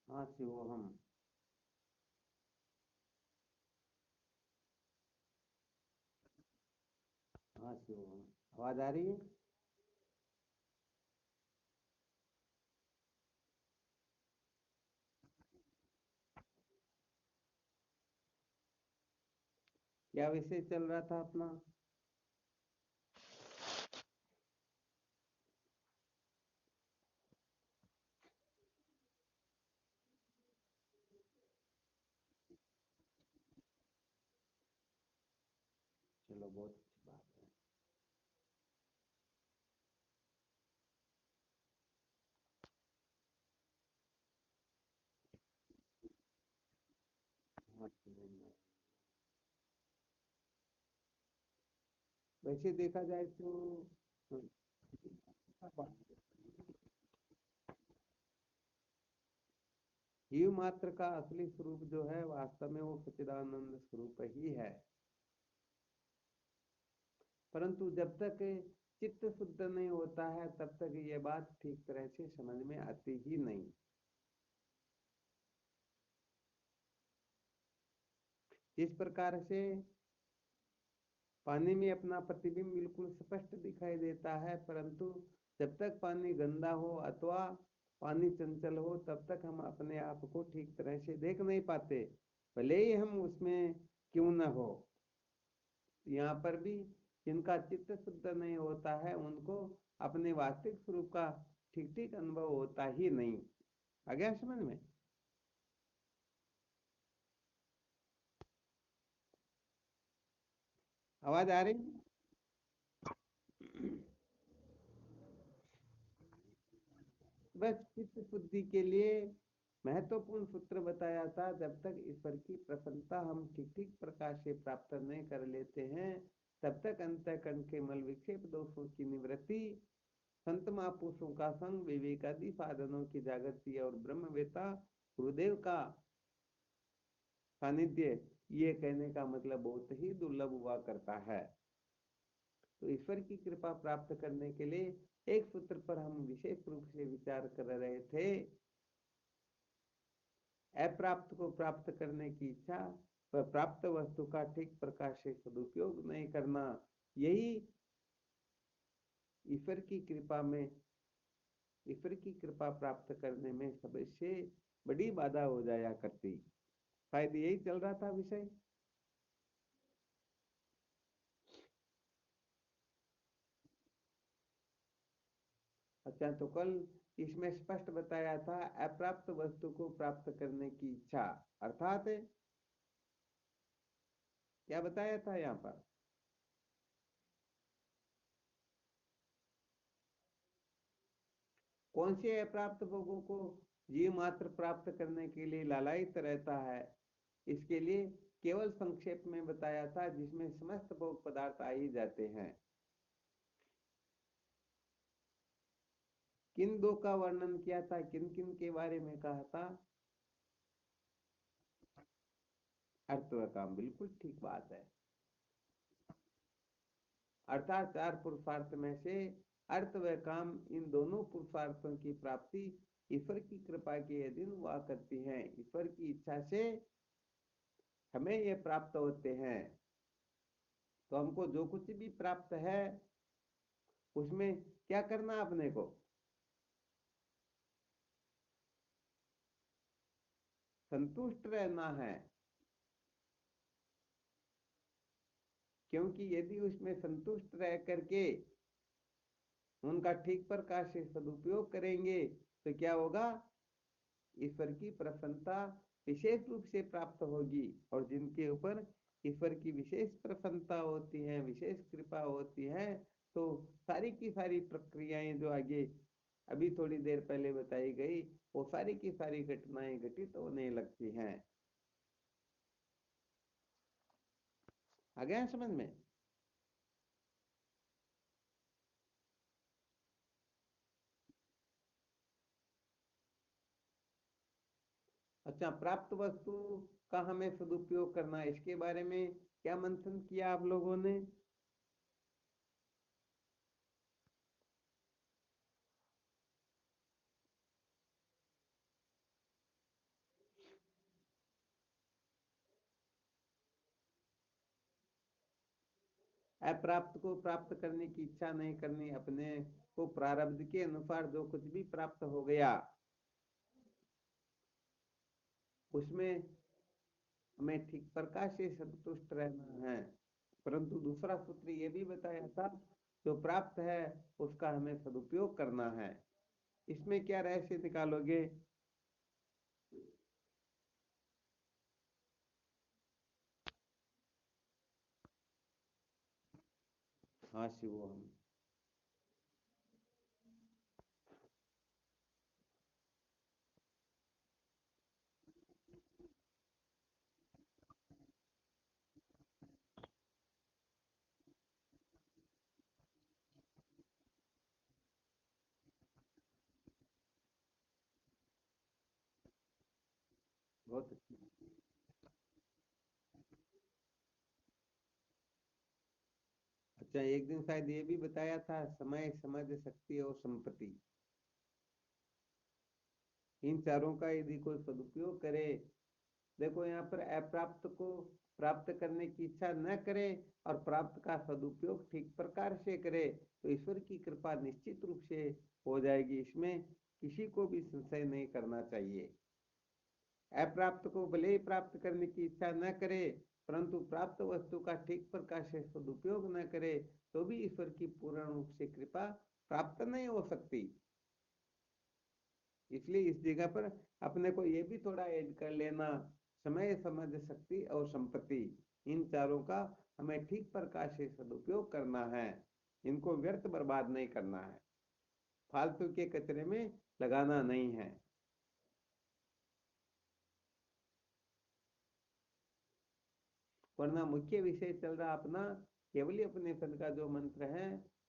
हाँ शिवोहम। हाँ शिवोहम। आवाज आ रही है? क्या विषय चल रहा था अपना? चलो बहुत अच्छी बात है। हाँ शिवोहम। वैसे देखा जाए तो जीव मात्र का असली स्वरूप जो है वास्तव में वो सच्चिदानंद स्वरूप ही है। परंतु जब तक चित्त शुद्ध नहीं होता है तब तक ये बात ठीक तरह से समझ में आती ही नहीं। जिस प्रकार से पानी में अपना प्रतिबिंब बिल्कुल स्पष्ट दिखाई देता है, परंतु जब तक पानी गंदा हो अथवा पानी चंचल हो तब तक हम अपने आप को ठीक तरह से देख नहीं पाते, भले ही हम उसमें क्यों न हो। यहाँ पर भी जिनका चित्त शुद्ध नहीं होता है उनको अपने वास्तविक स्वरूप का ठीक ठीक अनुभव होता ही नहीं। आ गया समझ में? आवाज आ रही है? बस चित्त शुद्धि के लिए महत्वपूर्ण सूत्र बताया था। जब तक ईश्वर की प्रसन्नता हम ठीक ठीक प्रकार से प्राप्त नहीं कर लेते हैं तब तक अंतःकरण के मल विक्षेप दोषों की निवृत्ति, संत महापुरुषों का संग, विवेकादि साधनों की जागृति और ब्रह्मवेता गुरुदेव का सानिध्य, ये कहने का मतलब बहुत ही दुर्लभ हुआ करता है। तो ईश्वर की कृपा प्राप्त करने के लिए एक सूत्र पर हम विशेष रूप से विचार कर रहे थे। अप्राप्त को प्राप्त करने की इच्छा व प्राप्त वस्तु का ठीक प्रकार से सदुपयोग नहीं करना, यही ईश्वर की कृपा में ईश्वर की कृपा प्राप्त करने में सबसे बड़ी बाधा हो जाया करती। शायद यही चल रहा था विषय। अच्छा, तो कल इसमें स्पष्ट बताया था अप्राप्त वस्तु को प्राप्त करने की इच्छा, अर्थात क्या बताया था यहाँ पर? कौन से अप्राप्त भोगों को जीव मात्र प्राप्त करने के लिए लालायित रहता है, इसके लिए केवल संक्षेप में बताया था, जिसमें समस्त भोग पदार्थ आ ही जाते हैं। किन दो का वर्णन किया था, किन किन के बारे में कहा था? अर्थ व काम, बिल्कुल ठीक बात है। अर्थात चार पुरुषार्थ में से अर्थ व काम, इन दोनों पुरुषार्थों की प्राप्ति ईश्वर की कृपा के अधीन हुआ करती है। ईश्वर की इच्छा से हमें ये प्राप्त होते हैं। तो हमको जो कुछ भी प्राप्त है उसमें क्या करना अपने को? संतुष्ट रहना है। क्योंकि यदि उसमें संतुष्ट रह करके उनका ठीक प्रकार से सदुपयोग करेंगे तो क्या होगा? ईश्वर की प्रसन्नता विशेष रूप से प्राप्त होगी। और जिनके ऊपर ईश्वर की विशेष प्रसन्नता होती है, विशेष कृपा होती है, तो सारी की सारी प्रक्रियाएं जो आगे अभी थोड़ी देर पहले बताई गई, वो सारी की सारी घटनाएं घटित होने लगती हैं। आ गया समझ में? अच्छा, प्राप्त वस्तु का हमें सदुपयोग करना, इसके बारे में क्या मंथन किया आप लोगों ने? अप्राप्त को प्राप्त करने की इच्छा नहीं करनी, अपने को प्रारब्ध के अनुसार जो कुछ भी प्राप्त हो गया उसमें हमें ठीक प्रकार से संतुष्ट रहना है। परंतु दूसरा सूत्र ये भी बताया था, जो प्राप्त है उसका हमें सदुपयोग करना है। इसमें क्या रहस्य निकालोगे? हाँ शिवम। बहुत अच्छी। अच्छा, एक दिन शायद ये भी बताया था, समय, समझ, शक्ति और संपत्ति, इन चारों का यदि कोई सदुपयोग करे, देखो यहाँ पर अप्राप्त को प्राप्त करने की इच्छा न करे और प्राप्त का सदुपयोग ठीक प्रकार से करे, तो ईश्वर की कृपा निश्चित रूप से हो जाएगी। इसमें किसी को भी संशय नहीं करना चाहिए। अप्राप्त को भले ही प्राप्त करने की इच्छा न करे, परंतु प्राप्त वस्तु का ठीक प्रकार से सदुपयोग न करे, तो भी ईश्वर की पूर्ण रूप से कृपा प्राप्त नहीं हो सकती। इसलिए इस जगह पर अपने को ये भी थोड़ा ऐड कर लेना, समय, समझ, शक्ति और संपत्ति, इन चारों का हमें ठीक प्रकार से सदुपयोग करना है। इनको व्यर्थ बर्बाद नहीं करना है, फालतू के कचरे में लगाना नहीं है। वरना मुख्य विषय चल रहा अपना केवली अपने पद का जो मंत्र है,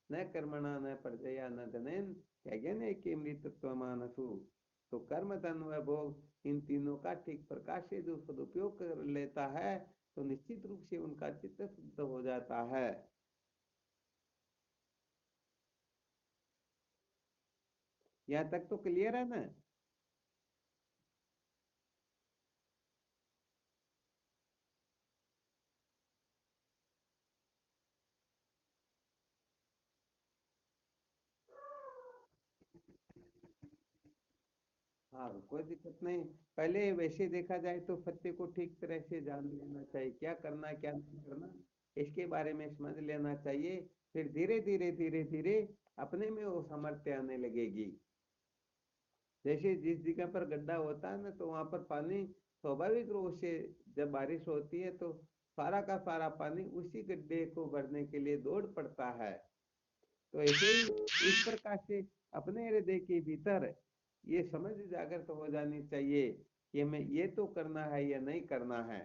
न कर्मणा न प्रजया न धनेन यज्ञ के मृतत्व मानसु, तो कर्म, धन व भोग, इन तीनों का ठीक प्रकार से जो सदुपयोग कर लेता है, तो निश्चित रूप से उनका चित्त शुद्ध हो जाता है। यहाँ तक तो क्लियर है ना? हाँ, कोई दिक्कत नहीं। पहले वैसे देखा जाए तो सत्य को ठीक तरह से जान लेना चाहिए, क्या करना क्या नहीं करना, इसके बारे में समझ लेना चाहिए। फिर धीरे धीरे धीरे धीरे अपने में वो सामर्थ्य आने लगेगी। जैसे जिस जगह पर गड्ढा होता है ना, तो वहां पर पानी स्वाभाविक रूप से, जब बारिश होती है तो सारा का सारा पानी उसी गड्ढे को भरने के लिए दौड़ पड़ता है। तो ऐसे ही इस प्रकार से अपने हृदय के भीतर ये समझ जागृत हो जानी चाहिए कि हमें ये तो करना है या नहीं करना है।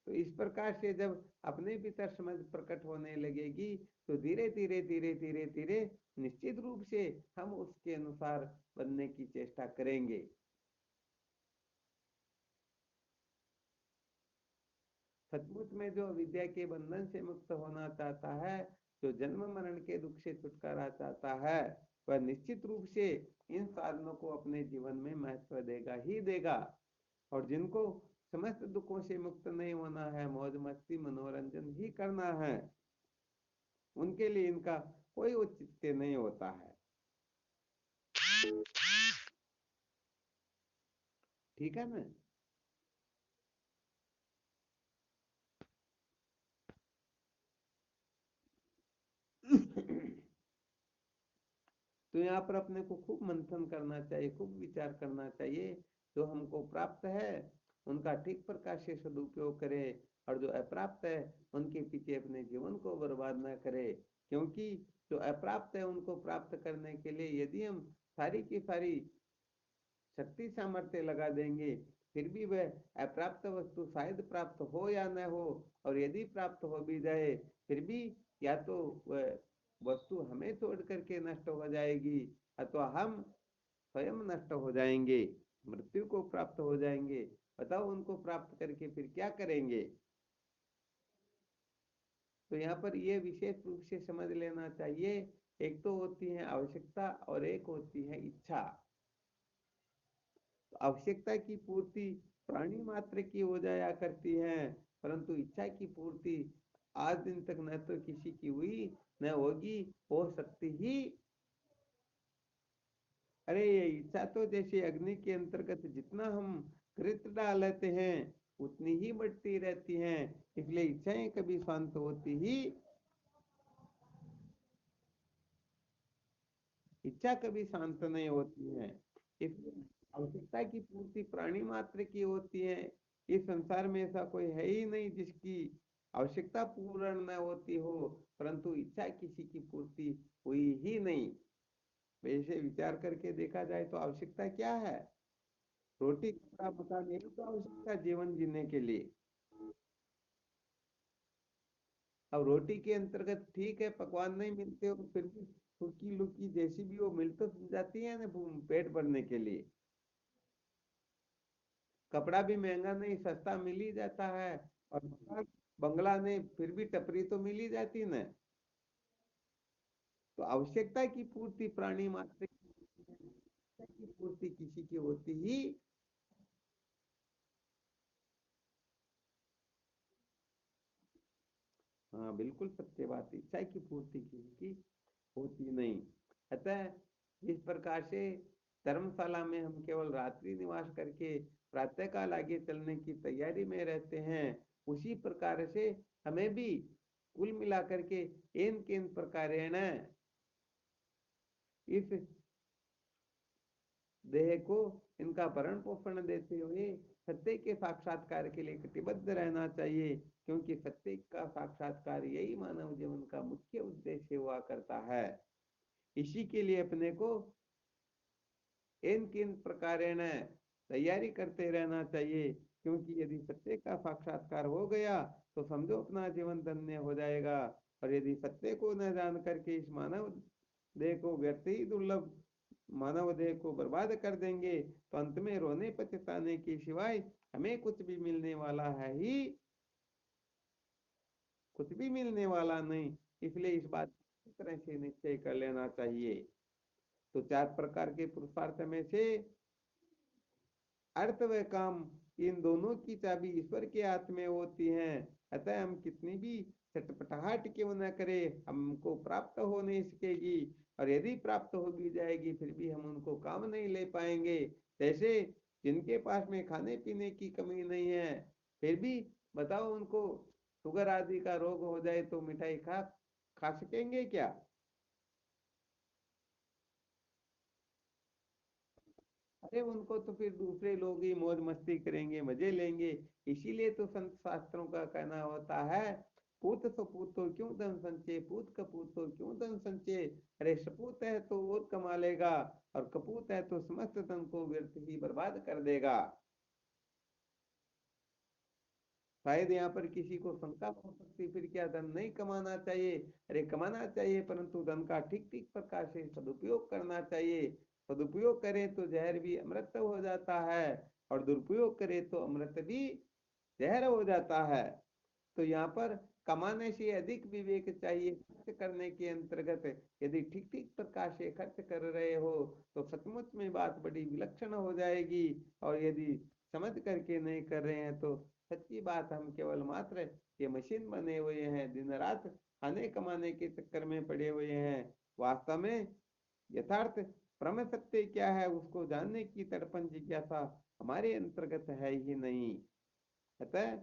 तो इस प्रकार से जब अपने भीतर समझ प्रकट होने लगेगी, तो धीरे धीरे धीरे धीरे धीरे निश्चित रूप से हम उसके अनुसार बनने की चेष्टा करेंगे। सचमुच में जो विद्या के बंधन से मुक्त होना चाहता है, जो जन्म मरण के दुख से छुटकारा चाहता है, वह निश्चित रूप से इन साधनों को अपने जीवन में महत्व देगा ही देगा। और जिनको समस्त दुखों से मुक्त नहीं होना है, मौज मस्ती मनोरंजन ही करना है, उनके लिए इनका कोई औचित्य नहीं होता है। ठीक है ना? तो यहाँ पर अपने को खूब मंथन करना चाहिए, खूब विचार करना चाहिए। जो हमको प्राप्त है उनका ठीक प्रकार से सदुपयोग करे, और जो अप्राप्त है उनके पीछे अपने जीवन को बर्बाद ना करे। क्योंकि जो अप्राप्त है उनको प्राप्त करने के लिए यदि हम सारी की सारी शक्ति सामर्थ्य लगा देंगे, फिर भी वह अप्राप्त वस्तु शायद प्राप्त हो या न हो, और यदि प्राप्त हो भी जाए फिर भी या तो वह वस्तु हमें छोड़ करके नष्ट हो जाएगी, अथवा हम स्वयं नष्ट हो जाएंगे, मृत्यु को प्राप्त हो जाएंगे। बताओ उनको प्राप्त करके फिर क्या करेंगे? तो यहाँ पर ये विशेष रूप से समझ लेना चाहिए। एक तो होती है आवश्यकता और एक होती है इच्छा। तो आवश्यकता की पूर्ति प्राणी मात्र की हो जाया करती है, परंतु इच्छा की पूर्ति आज दिन तक न तो किसी की हुई, न होगी, हो सकती ही। अरे ये इच्छा तो जैसे अग्नि के अंतर्गत जितना हम घृत डाल लेते हैं उतनी ही बढ़ती रहती हैं। इसलिए इच्छाएं कभी शांत होती ही, इच्छा कभी शांत नहीं होती है। इसलिए आवश्यकता की पूर्ति प्राणी मात्र की होती है। इस संसार में ऐसा कोई है ही नहीं जिसकी आवश्यकता पूर्ण न होती हो, परंतु इच्छा किसी की पूर्ति हुई ही नहीं। वैसे विचार करके देखा जाए तो आवश्यकता क्या है? रोटी कपड़ा मकान, यही तो आवश्यकता जीवन जीने के लिए। अब रोटी के अंतर्गत ठीक है पकवान नहीं मिलते हो फिर भी फुल्की लुकी जैसी भी वो मिल तो जाती है ना पेट भरने के लिए। कपड़ा भी महंगा नहीं सस्ता मिल ही जाता है। और मकान बंगला नहीं फिर भी टपरी तो मिल ही जाती ना। तो आवश्यकता की पूर्ति प्राणी मात्र की पूर्ति किसी की होती ही। हाँ बिल्कुल सत्य बात, इच्छा की पूर्ति किसी की होती नहीं। अतः जिस प्रकार से धर्मशाला में हम केवल रात्रि निवास करके प्रातःकाल आगे चलने की तैयारी में रहते हैं, उसी प्रकार से हमें भी कुल मिलाकर के इन किन प्रकारेण इस देह को इनका भरण पोषण देते हुए सत्य के साक्षात्कार के लिए कटिबद्ध रहना चाहिए, क्योंकि सत्य का साक्षात्कार यही मानव जीवन का मुख्य उद्देश्य हुआ करता है। इसी के लिए अपने को इन किन प्रकारेण तैयारी करते रहना चाहिए, क्योंकि यदि सत्य का साक्षात्कार हो गया तो समझो अपना जीवन धन्य हो जाएगा। और यदि सत्य को न जान करके इस मानव देह को व्यर्थ ही दुर्लभ मानव देह को बर्बाद कर देंगे तो अंत में रोने पछताने के सिवाय हमें कुछ भी मिलने वाला है ही, कुछ भी मिलने वाला नहीं। इसलिए इस बात को इस तरह से निश्चय कर लेना चाहिए। तो चार प्रकार के पुरुषार्थ में से अर्थ व काम, इन दोनों की चाबी ईश्वर के हाथ में होती है। अतः हम कितनी भी छटपटाहट क्यों न करें हमको प्राप्त हो नहीं सकेगी। और यदि प्राप्त हो भी जाएगी फिर भी हम उनको काम नहीं ले पाएंगे। जैसे जिनके पास में खाने पीने की कमी नहीं है फिर भी बताओ उनको शुगर आदि का रोग हो जाए तो मिठाई खा खा सकेंगे क्या? अरे उनको तो फिर दूसरे लोग ही मौज मस्ती करेंगे मजे लेंगे। इसीलिए तो संत शास्त्रों का कहना होता है, पूत सपूत हो क्यों धन संचय, पूत कपूत हो क्यों धन संचय। अरे सपूत है तो और कमा लेगा, और कपूत है तो समस्त धन को व्यर्थ ही बर्बाद कर देगा। शायद यहाँ पर किसी को शंका हो सकती फिर क्या धन नहीं कमाना चाहिए? अरे कमाना चाहिए, परंतु धन का ठीक ठीक प्रकार से सदुपयोग करना चाहिए। सदुपयोग करें तो जहर भी अमृत हो जाता है, और दुरुपयोग करें तो अमृत भी जहर हो जाता है। तो यहाँ पर कमाने से अधिक विवेक चाहिए खर्च करने के अंतर्गत। यदि ठीक ठीक प्रकार से खर्च कर रहे हो तो सचमुच में बात बड़ी विलक्षण हो जाएगी। और यदि समझ करके नहीं कर रहे हैं तो सच्ची बात हम केवल मात्र ये मशीन बने हुए हैं, दिन रात खाने कमाने के चक्कर में पड़े हुए हैं। वास्तव में यथार्थ परम सत्य क्या है उसको जानने की तड़पन जिज्ञासा हमारे अंतर्गत है ही नहीं। अतः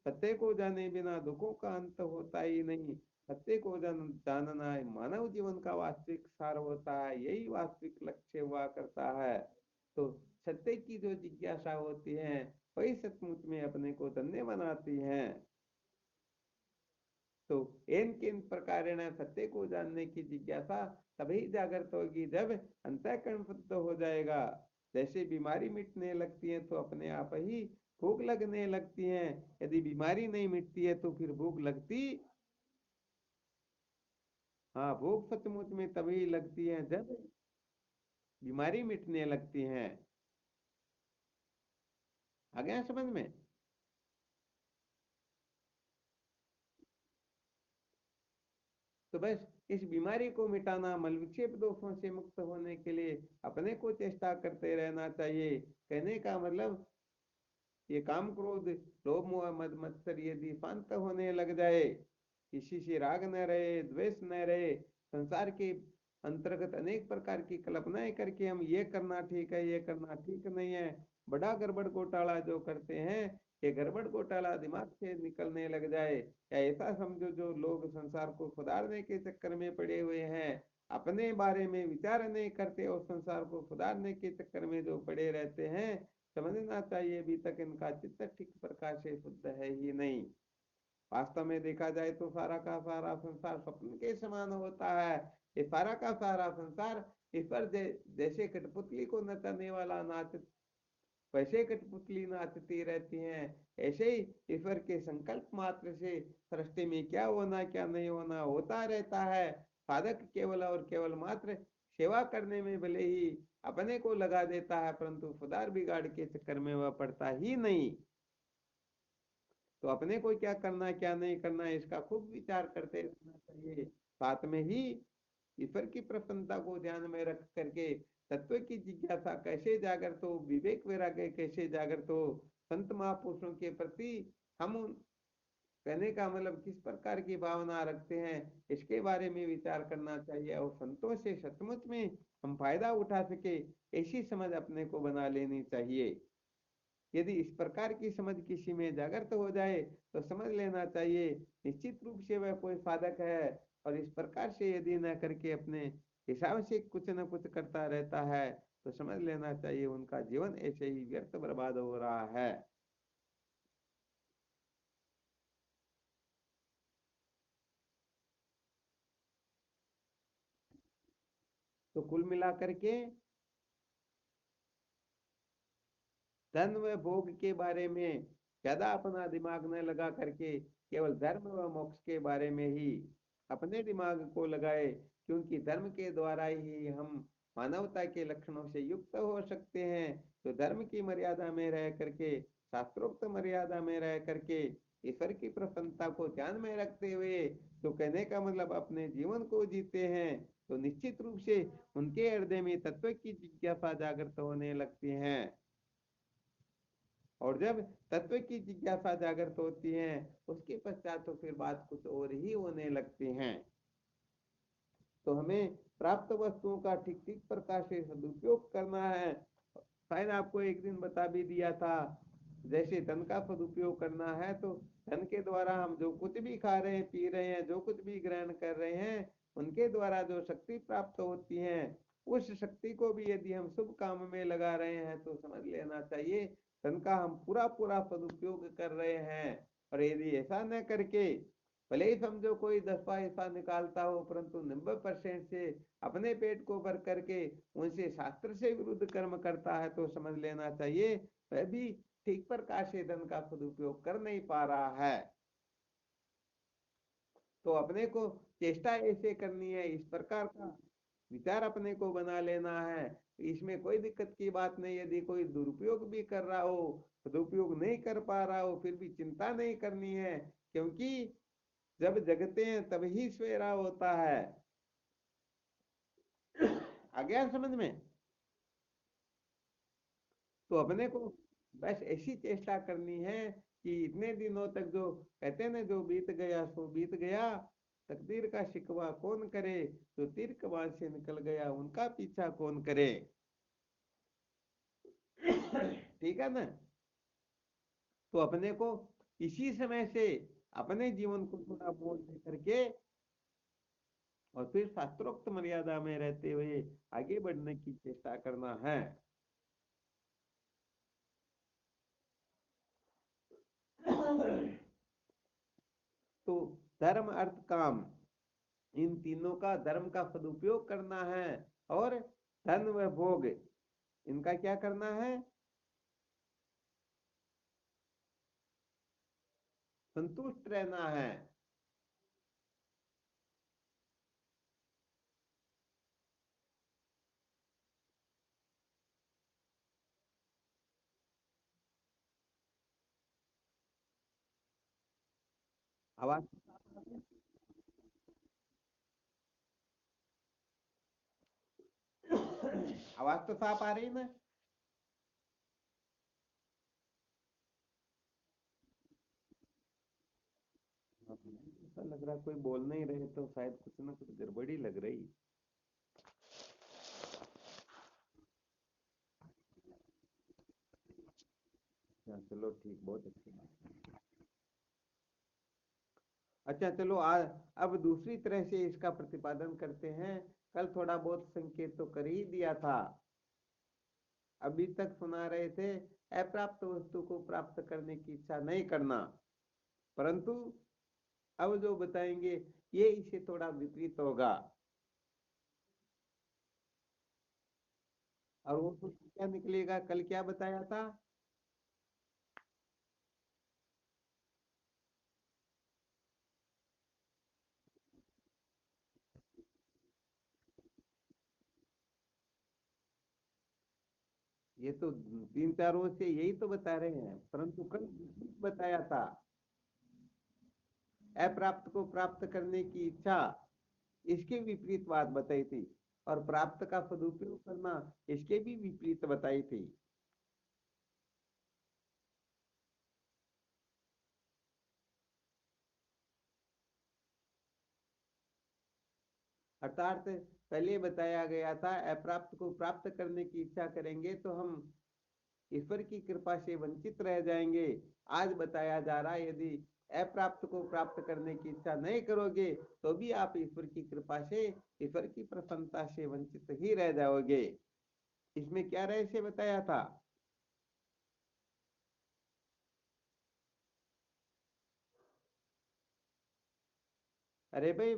सत्य को जाने बिना दुखों का अंत होता ही नहीं। सत्य को जानना मानव जीवन का वास्तविक सार होता है, यही वास्तविक लक्ष्य हुआ करता है। तो सत्य की जो जिज्ञासा होती है वही सचमुच में अपने को धन्य बनाती है। तो इन किन प्रकार सत्य को जानने की जिज्ञासा तभी जागृत होगी जब अंतःकरण शुद्ध हो जाएगा। जैसे बीमारी मिटने लगती है तो अपने आप ही भूख लगने लगती है। यदि बीमारी नहीं मिटती है तो फिर भूख लगती। हाँ भूख सचमुच में तभी लगती है जब बीमारी मिटने लगती है। आ गया समझ में? तो बस इस बीमारी को मिटाना, मल विक्षेप दोषों से मुक्त होने के लिए अपने को चेष्टा करते रहना चाहिए। कहने का मतलब ये काम क्रोध लोभ मोह मद मत्सर यदि शांत होने लग जाए किसी से राग न रहे, द्वेष न रहे, संसार के अंतर्गत अनेक प्रकार की कल्पनाएं करके हम ये करना ठीक है, ये करना ठीक नहीं है, बड़ा गड़बड़ घोटाला जो करते हैं, ये गड़बड़ घोटाला दिमाग से निकलने लग जाए, या ऐसा समझो जो लोग संसार को सुधारने के चक्कर में पड़े हुए हैं, अपने बारे में विचार नहीं करते और संसार को सुधारने के चक्कर में जो पड़े रहते हैं, समझना चाहिए अभी तक इनका चित्त ठीक प्रकार से शुद्ध है ही नहीं। वास्तव में देखा जाए तो सारा का सारा संसार स्वप्न के समान होता है। ये सारा का सारा संसार इस पर जैसे कठपुतली को नचाने वाला नाच, वैसे कठपुतली नाचती रहती हैं, ऐसे ही ईश्वर के संकल्प मात्र से सृष्टि में क्या होना क्या नहीं होना होता रहता है। साधक केवल और केवल मात्र सेवा करने में भले ही अपने को लगा देता है, परंतु सुधार बिगाड़ के चक्कर में वह पड़ता ही नहीं। तो अपने को क्या करना क्या नहीं करना इसका खूब विचार करते रहना चाहिए। साथ में ही ईश्वर की प्रसन्नता को ध्यान में रख करके तत्व की जिज्ञासा कैसे जागृत हो, विवेक वैराग्य कैसे जागृत हो, संत महापुरुषों के प्रति हम कहने का मतलब किस प्रकार की भावना रखते हैं, इसके बारे में विचार करना चाहिए और संतों से सचमुच में हम फायदा उठा सके, ऐसी समझ अपने को बना लेनी चाहिए। यदि इस प्रकार की समझ किसी में जागृत हो जाए तो समझ लेना चाहिए निश्चित रूप से वह कोई साधक है, और इस प्रकार से यदि न करके अपने हिसाब से कुछ न कुछ करता रहता है तो समझ लेना चाहिए उनका जीवन ऐसे ही व्यर्थ बर्बाद हो रहा है। तो कुल मिलाकर के धन व भोग के बारे में ज्यादा अपना दिमाग न लगा करके केवल धर्म व मोक्ष के बारे में ही अपने दिमाग को लगाए, क्योंकि धर्म के द्वारा ही हम मानवता के लक्षणों से युक्त हो सकते हैं। तो धर्म की मर्यादा में रह करके, शास्त्रोक्त मर्यादा में रह करके, ईश्वर की प्रसन्नता को ध्यान में रखते हुए तो कहने का मतलब अपने जीवन को जीते हैं, तो निश्चित रूप से उनके हृदय में तत्व की जिज्ञासा जागृत होने लगती है। और जब तत्व की जिज्ञासा जागृत होती है उसके पश्चात तो फिर बात कुछ और ही होने लगती है। तो हमें प्राप्त वस्तुओं का ठीक ठीक प्रकार से सदुपयोग करना है। शायद आपको एक दिन बता भी दिया था, जैसे धन का सदुपयोग करना है तो धन के द्वारा हम जो कुछ भी खा रहे हैं, पी रहे हैं, जो कुछ भी ग्रहण कर रहे हैं, उनके द्वारा जो शक्ति प्राप्त होती है, उस शक्ति को भी यदि हम शुभ काम में लगा रहे हैं तो समझ लेना चाहिए धन का हम पूरा पूरा सदुपयोग कर रहे हैं। और यदि ऐसा न करके भले ही समझो कोई 10 पैसा निकालता हो, परंतु 90% से अपने पेट को भर करके उनसे शास्त्र से विरुद्ध कर्म करता है तो समझ लेना चाहिए वह भी ठीक प्रकार से धन का सदुपयोग कर नहीं पा रहा है। तो अपने को चेष्टा ऐसे करनी है, इस प्रकार का विचार अपने को बना लेना है, इसमें कोई दिक्कत की बात नहीं। यदि कोई दुरुपयोग भी कर रहा हो, सदुपयोग नहीं कर पा रहा हो, फिर भी चिंता नहीं करनी है, क्योंकि जब जगते हैं तभी सवेरा होता है। आ गया समझ में? तो अपने को बस ऐसी चेष्टा करनी है कि इतने दिनों तक जो कहते हैं ना, जो बीत गया सो बीत गया, तकदीर का शिकवा कौन करे, जो तीर कमान से निकल गया उनका पीछा कौन करे। ठीक है ना? तो अपने को इसी समय से अपने जीवन को थोड़ा मोड़ दे करके और फिर शास्त्रोक्त मर्यादा में रहते हुए आगे बढ़ने की चेष्टा करना है। तो धर्म अर्थ काम, इन तीनों का धर्म का सदुपयोग करना है, और धन व भोग इनका क्या करना है, संतुष्ट रहना है। आवाज आवाज तो साफ आ रही ना? ऐसा लग रहा कोई बोल नहीं रहे, तो शायद कुछ ना कुछ गड़बड़ी लग रही। अच्छा चलो ठीक, बहुत अच्छी बात। अच्छा चलो अब दूसरी तरह से इसका प्रतिपादन करते हैं। कल थोड़ा बहुत संकेत तो कर ही दिया था। अभी तक सुना रहे थे अप्राप्त वस्तु को प्राप्त करने की इच्छा नहीं करना, परंतु अब जो बताएंगे ये इसे थोड़ा विपरीत होगा। और वो तो क्या निकलेगा, कल क्या बताया था? ये तो तीन चार रोज से यही तो बता रहे हैं, परंतु कल विपरीत बताया था। अप्राप्त को प्राप्त करने की इच्छा, इसके विपरीत बात बताई थी। और प्राप्त का सदुपयोग करना, इसके भी विपरीत बताई थी। अर्थात पहले बताया गया था अप्राप्त को प्राप्त करने की इच्छा करेंगे तो हम ईश्वर की कृपा से वंचित रह जाएंगे। आज बताया जा रहा है यदि अप्राप्त को प्राप्त करने की इच्छा नहीं करोगे तो भी आप ईश्वर की कृपा से, ईश्वर की प्रसन्नता से वंचित ही रह जाओगे। इसमें क्या रहस्य बताया था? अरे भाई,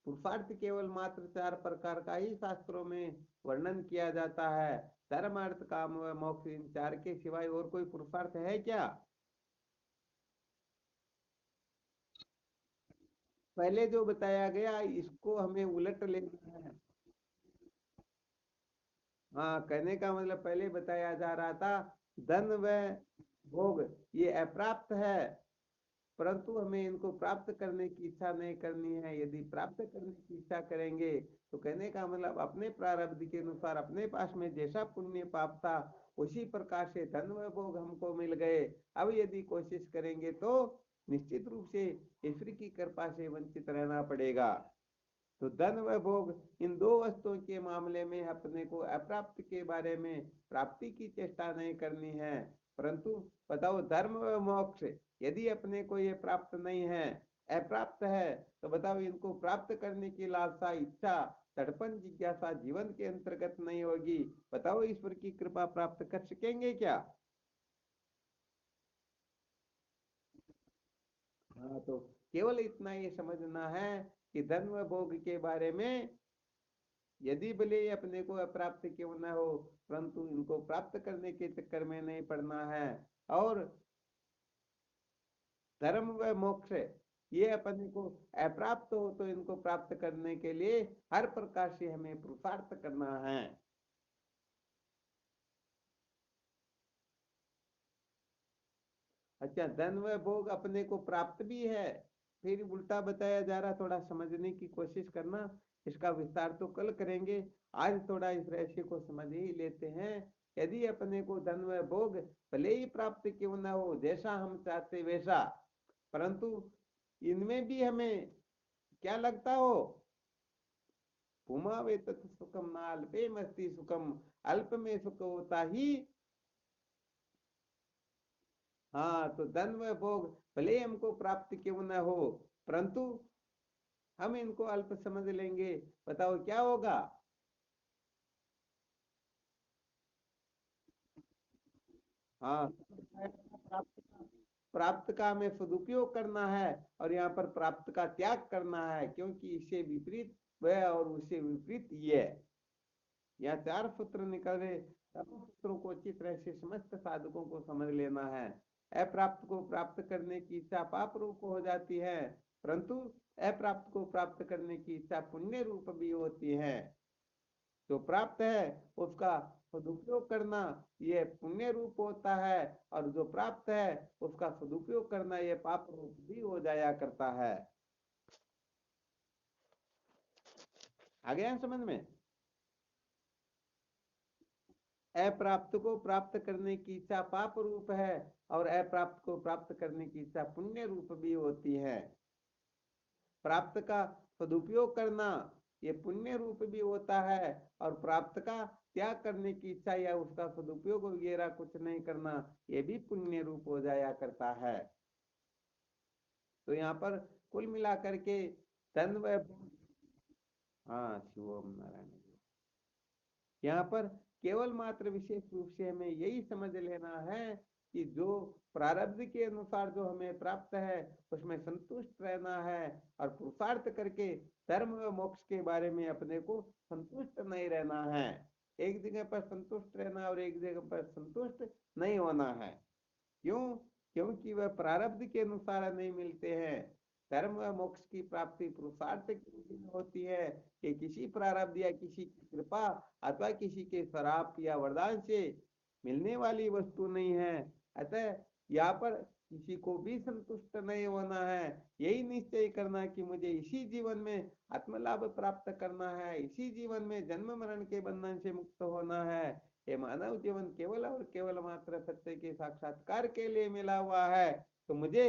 पुरुषार्थ केवल मात्र चार प्रकार का ही शास्त्रों में वर्णन किया जाता है। धर्म अर्थ काम व मोक्ष, इन चार के सिवाय और कोई पुरुषार्थ है क्या? पहले जो बताया गया इसको हमें उलट लेना है। हाँ, कहने का मतलब पहले बताया जा रहा था धन व भोग ये अप्राप्त है, परंतु हमें इनको प्राप्त करने की इच्छा नहीं करनी है। यदि प्राप्त करने की इच्छा करेंगे तो कहने का मतलब अपने प्रारब्ध के अनुसार अपने पास में जैसा पुण्य पाप था उसी प्रकार से धन व भोग हमको मिल गए। अब यदि कोशिश करेंगे तो निश्चित रूप से ईश्वर की कृपा से वंचित रहना पड़ेगा। तो धन व भोग, इन दो वस्तुओं के मामले में अपने को अप्राप्त के बारे में प्राप्ति की चेष्टा नहीं करनी है। परंतु बताओ धर्म व मोक्ष, यदि अपने को ये प्राप्त नहीं है, अप्राप्त है, तो बताओ इनको प्राप्त करने की लालसा, इच्छा, तड़पन, जिज्ञासा जीवन के अंतर्गत नहीं होगी। बताओ ईश्वर की कृपा प्राप्त कर सकेंगे क्या? हाँ, तो केवल इतना ये समझना है कि धन व भोग के बारे में यदि भले ही अपने को अप्राप्त क्यों न हो, परंतु इनको प्राप्त करने के चक्कर में नहीं पड़ना है। और धर्म व मोक्ष ये अपने को अप्राप्त हो तो इनको प्राप्त करने के लिए हर प्रकार से हमें पुरुषार्थ करना है। अच्छा, धन व भोग अपने को प्राप्त भी है, फिर उल्टा बताया जा रहा, थोड़ा समझने की कोशिश करना। इसका विस्तार तो कल करेंगे, आज थोड़ा इस रहस्य को समझ ही लेते हैं। यदि अपने को धन व भोग भले ही प्राप्त क्यों ना हो जैसा हम चाहते वैसा, परंतु इनमें भी हमें क्या लगता हो, पुमावे तत् सुखम ना अल्पे मस्ती सुखम, अल्प में सुख होता ही। हाँ, तो धन व भोग भले हमको प्राप्त क्यों न हो, परंतु हम इनको अल्प समझ लेंगे। बताओ क्या होगा? हाँ, प्राप्त का हमें सदुपयोग करना है और यहाँ पर प्राप्त का त्याग करना है, क्योंकि इससे विपरीत वह और उससे विपरीत ये है। यहाँ चार सूत्र निकल रहे, चारों सूत्रों को अच्छी तरह से समस्त साधकों को समझ लेना है। अप्राप्त को प्राप्त करने की इच्छा पाप रूप हो जाती है, परंतु अप्राप्त को प्राप्त करने की इच्छा पुण्य रूप भी होती है। जो प्राप्त है उसका सदुपयोग करना ये पुण्य रूप होता है, और जो प्राप्त है उसका सदुपयोग करना ये पाप रूप भी हो जाया करता है। आ गया समझ में? अप्राप्त को प्राप्त करने की इच्छा पाप रूप है और अप्राप्त को प्राप्त करने की इच्छा पुण्य रूप भी होती है। प्राप्त का सदुपयोग करना ये पुण्य रूप भी होता है, और प्राप्त का त्याग करने की इच्छा या उसका सदुपयोग वगैरह कुछ नहीं करना ये भी पुण्य रूप हो जाया करता है। तो यहाँ पर कुल मिलाकर के धन व, हाँ शिवम नारायण, यहाँ पर केवल मात्र विशेष रूप से हमें यही समझ लेना है कि जो प्रारब्ध के अनुसार जो हमें प्राप्त है उसमें संतुष्ट रहना है, और पुरुषार्थ करके धर्म व मोक्ष के बारे में अपने को संतुष्ट नहीं रहना है। एक जगह पर संतुष्ट रहना और एक जगह पर संतुष्ट नहीं होना है। क्यों? क्योंकि वह प्रारब्ध के अनुसार नहीं मिलते हैं। धर्म व मोक्ष की प्राप्ति पुरुषार्थ की विधि में होती है, कि किसी प्रारब्ध या किसी की कृपा अथवा किसी के श्राप या वरदान से मिलने वाली वस्तु नहीं है। अतः यहाँ पर किसी को भी संतुष्ट नहीं होना है, यही निश्चय करना कि मुझे इसी जीवन में आत्मलाभ प्राप्त करना है, इसी जीवन में जन्म मरण के बंधन से मुक्त होना है। ये मानव जीवन केवल और केवल मात्र सत्य के साक्षात्कार के लिए मिला हुआ है, तो मुझे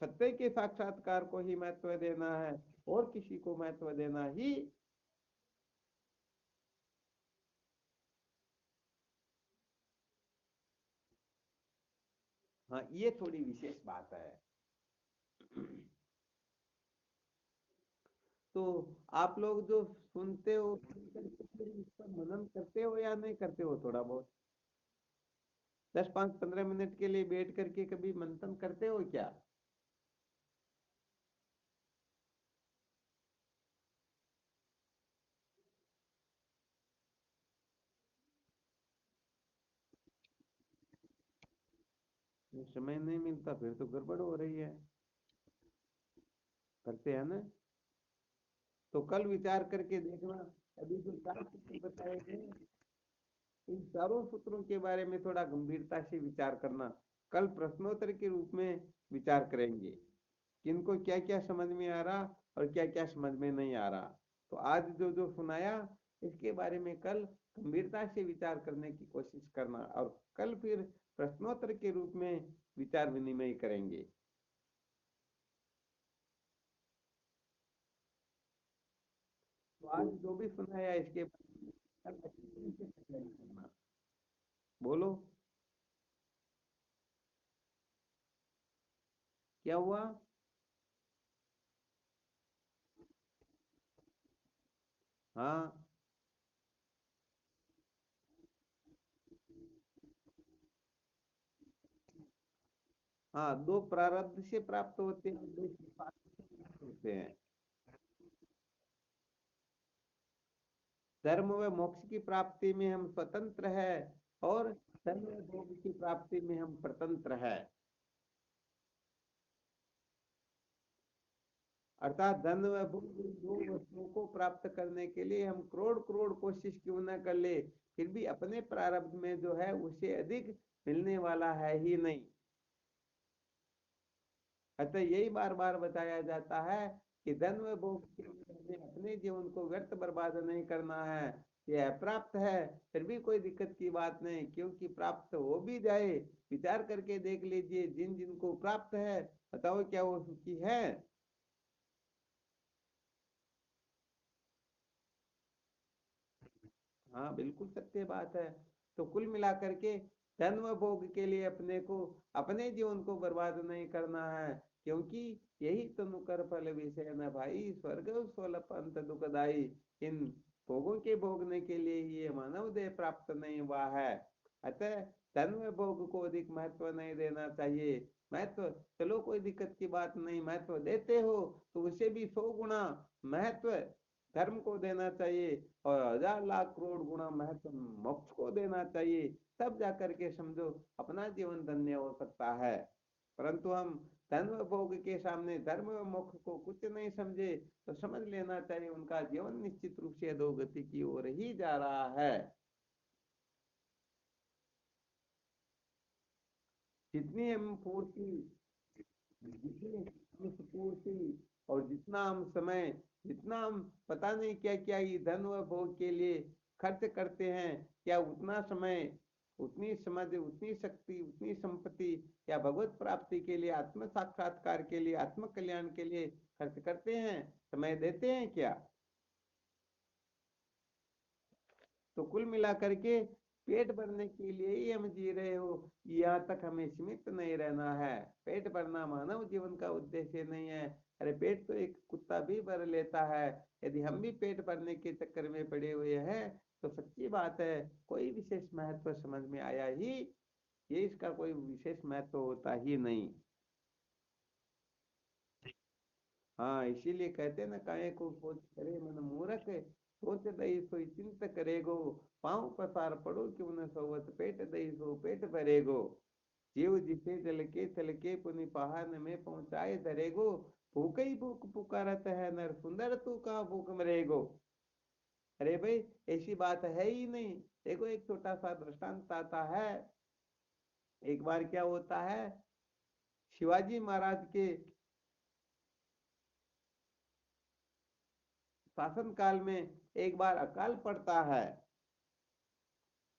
सत्य के साक्षात्कार को ही महत्व देना है, और किसी को महत्व देना ही। हाँ ये थोड़ी विशेष बात है। तो आप लोग जो सुनते हो सुन करके फिर इस पर मनन करते हो या नहीं करते हो? थोड़ा बहुत 10-5-15 मिनट के लिए बैठ करके कभी मंथन करते हो क्या? समय नहीं मिलता फिर तो गड़बड़ हो रही है। करते हैं ना? तो कल विचार करके देखना। अभी जो 4 सूत्र बताए गए इन चारों सूत्रों के बारे में थोड़ा गंभीरता से विचार करना। कल प्रश्नोत्तर के रूप में विचार करेंगे, किनको क्या क्या समझ में आ रहा और क्या क्या समझ में नहीं आ रहा। तो आज जो जो सुनाया इसके बारे में कल गंभीरता से विचार करने की कोशिश करना, और कल फिर प्रश्नोत्तर के रूप में विचार विनिमय करेंगे। तो आज जो भी सुनाया इसके बारे में कल अच्छी तरीके से तैयारी करना। बोलो क्या हुआ? हाँ हाँ, दो प्रारब्ध से प्राप्त होते हैं, दो पुरुषार्थ से प्राप्त होते हैं। धर्म व मोक्ष की प्राप्ति में हम स्वतंत्र है, और धर्म व भोग की प्राप्ति में हम स्वतंत्र है। अर्थात धन व भोग दो वस्तुओं को प्राप्त करने के लिए हम करोड़ करोड़ कोशिश क्यों न कर ले, फिर भी अपने प्रारब्ध में जो है उससे अधिक मिलने वाला है ही नहीं। अतः यही बार बार बताया जाता है कि धन व भोग के लिए हमें अपने जीवन को व्यर्थ बर्बाद नहीं करना है। यह प्राप्त है फिर भी कोई दिक्कत की बात नहीं, क्योंकि प्राप्त हो भी जाए, विचार करके देख लीजिए जिन जिनको प्राप्त है, बताओ क्या वो सुखी है? हाँ बिल्कुल सत्य बात है। तो कुल मिलाकर के धन व भोग के लिए अपने को अपने जीवन को बर्बाद नहीं करना है, क्योंकि यही तनु कर फल विषय न भाई, स्वर्ग सोल पंथ दुखदाई। इन भोगों के भोगने के लिए ही ये मानव देह प्राप्त नहीं हुआ है। अतः धन व भोग को अधिक महत्व नहीं देना चाहिए। महत्व, चलो कोई दिक्कत की बात नहीं, महत्व देते हो तो उसे भी 100 गुना महत्व धर्म को देना चाहिए, और 1000 लाख करोड़ गुना महत्व मोक्ष को देना चाहिए। तब जाकर के समझो अपना जीवन धन्य हो सकता है। परंतु हम धन व भोग के सामने धर्म व मोक्ष को कुछ नहीं समझे, तो समझ लेना चाहिए उनका जीवन निश्चित रूप से अधोगति की ओर ही जा रहा है। जितनी हम फूर्ति, जितनी हम स्फूर्ति, और जितना हम समय, जितना हम पता नहीं क्या क्या ये धन व भोग के लिए खर्च करते हैं, क्या उतना समय, उतनी समझ, उतनी शक्ति, उतनी संपत्ति या भगवत प्राप्ति के लिए, आत्म साक्षात्कार के लिए, आत्म कल्याण के लिए खर्च करते हैं, समय देते हैं क्या? तो कुल मिला करके पेट भरने के लिए ही हम जी रहे हो, यहाँ तक हमें सीमित नहीं रहना है। पेट भरना मानव जीवन का उद्देश्य नहीं है। अरे पेट तो एक कुत्ता भी भर लेता है। यदि हम भी पेट भरने के चक्कर में पड़े हुए हैं तो सच्ची बात है कोई विशेष महत्व समझ में आया ही, ये इसका कोई विशेष महत्व होता ही नहीं। हाँ, इसीलिए कहते हैं ना, काहे को सोच करे मन मूरख, सोच दई सोई चिंत करेगो, पाँव पसार पड़ो क्यों न सोवत, पेट दई सो पेट भरेगो। जीव जिसे जल के पुनि पहान में पहुंचाए धरेगो, भूख ही भूख पुकारत है नर, सुंदर तू का भूख मरेगो। अरे भाई, ऐसी बात है ही नहीं। देखो एक छोटा सा दृष्टांत आता है। एक बार क्या होता है, शिवाजी महाराज के शासन काल में एक बार अकाल पड़ता है।